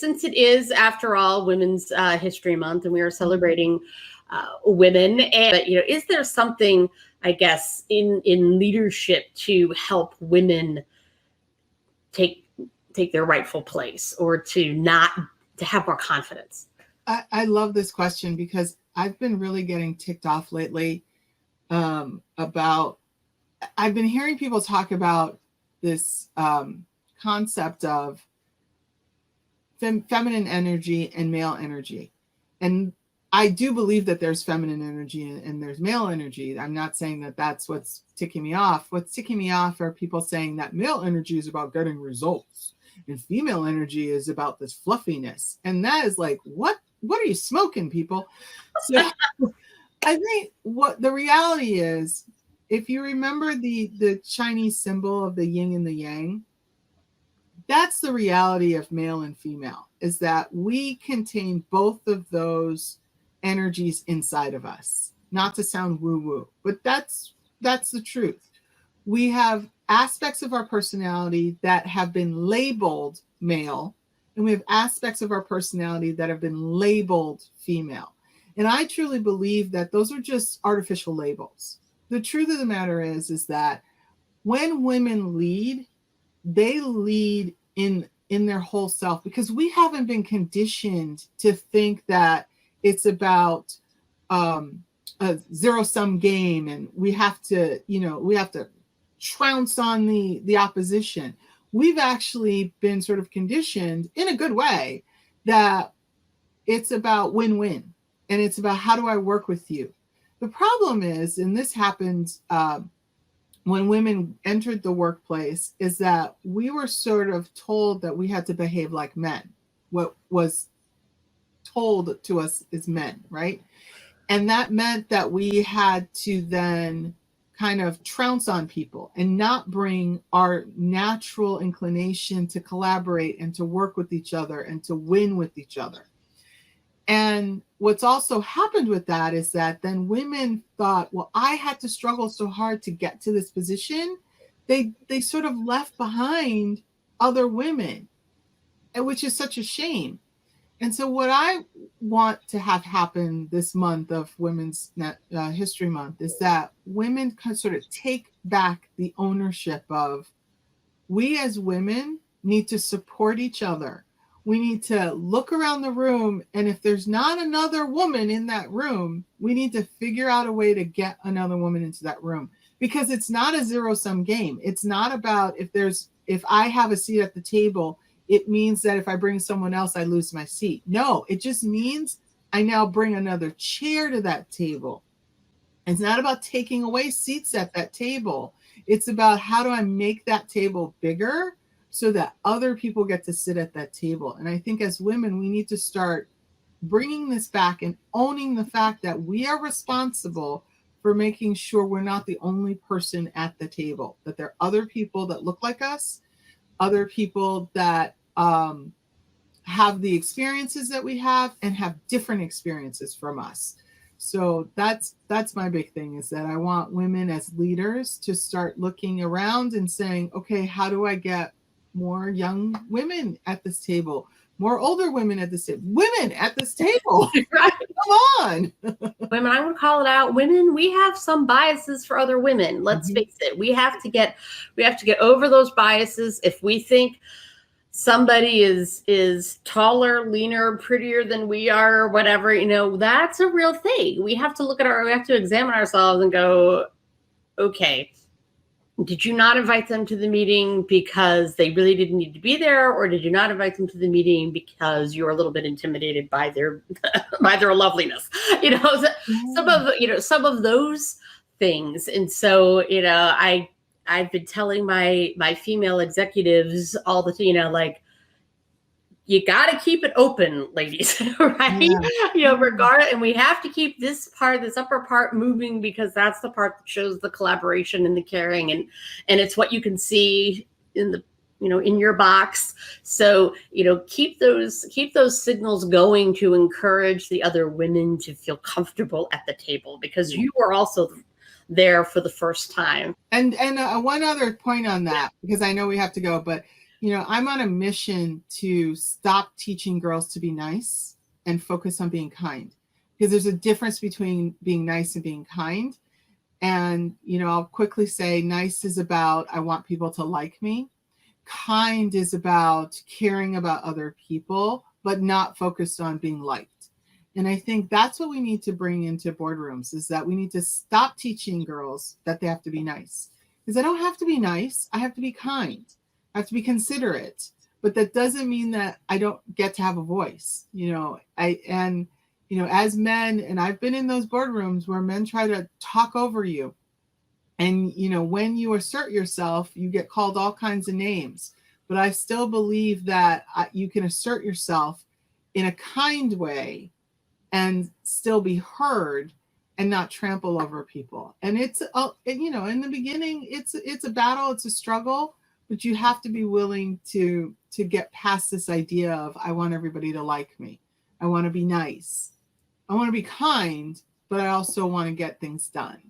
since it is, after all, Women's History Month, and we are celebrating women, and is there something, I guess, in leadership to help women take their rightful place, or to have more confidence? I love this question, because I've been really getting ticked off lately about, I've been hearing people talk about this concept of feminine energy and male energy. And I do believe that there's feminine energy and there's male energy. I'm not saying that that's what's ticking me off. What's ticking me off are people saying that male energy is about getting results and female energy is about this fluffiness. And that is like, what are you smoking, people? So I think what the reality is, if you remember the Chinese symbol of the yin and the yang, that's the reality of male and female, is that we contain both of those energies inside of us. Not to sound woo-woo, but that's the truth. We have aspects of our personality that have been labeled male, and we have aspects of our personality that have been labeled female. And I truly believe that those are just artificial labels. The truth of the matter is that when women lead, they lead in their whole self, because we haven't been conditioned to think that it's about a zero-sum game, and we have to trounce on the opposition. We've actually been sort of conditioned in a good way that it's about win-win, and it's about, how do I work with you? The problem is, and this happened when women entered the workplace, is that we were sort of told that we had to behave like men. What was told to us as men, right? And that meant that we had to then kind of trounce on people and not bring our natural inclination to collaborate and to work with each other and to win with each other. And what's also happened with that is that then women thought, well, I had to struggle so hard to get to this position. They sort of left behind other women, which is such a shame. And so what I want to have happen this month of Women's History Month is that women can sort of take back the ownership of, we as women need to support each other. We need to look around the room, and if there's not another woman in that room, we need to figure out a way to get another woman into that room, because it's not a zero-sum game. It's not about if I have a seat at the table, it means that if I bring someone else, I lose my seat. No, it just means I now bring another chair to that table. It's not about taking away seats at that table. It's about, how do I make that table bigger so that other people get to sit at that table? And I think as women, we need to start bringing this back and owning the fact that we are responsible for making sure we're not the only person at the table, that there are other people that look like us, other people that have the experiences that we have and have different experiences from us. So that's my big thing, is that I want women as leaders to start looking around and saying, okay, how do I get more young women at this table, more older women at this table, women at this table? Right? Come on. Women, I would call it out. Women, we have some biases for other women. Let's face it. We have to get over those biases. If we think somebody is taller, leaner, prettier than we are, or whatever, that's a real thing. We have to examine ourselves and go, okay, did you not invite them to the meeting because they really didn't need to be there? Or did you not invite them to the meeting because you were a little bit intimidated by their loveliness? Some of those things. And so, I've been telling my female executives all the time, like, you got to keep it open, ladies, right? Yeah. Regardless, and we have to keep this upper part moving, because that's the part that shows the collaboration and the caring, and it's what you can see in the, in your box. So, keep those signals going to encourage the other women to feel comfortable at the table, because you are also there for the first time. And one other point on that, because I know we have to go, but I'm on a mission to stop teaching girls to be nice and focus on being kind, because there's a difference between being nice and being kind. And, I'll quickly say nice is about, I want people to like me. Kind is about caring about other people, but not focused on being liked. And I think that's what we need to bring into boardrooms, is that we need to stop teaching girls that they have to be nice. Because I don't have to be nice. I have to be kind. I have to be considerate. But that doesn't mean that I don't get to have a voice. As men, and I've been in those boardrooms where men try to talk over you. And, when you assert yourself, you get called all kinds of names. But I still believe that you can assert yourself in a kind way and still be heard and not trample over people. And it's, in the beginning, it's a battle, it's a struggle, but you have to be willing to get past this idea of, I want everybody to like me. I want to be nice. I want to be kind, but I also want to get things done.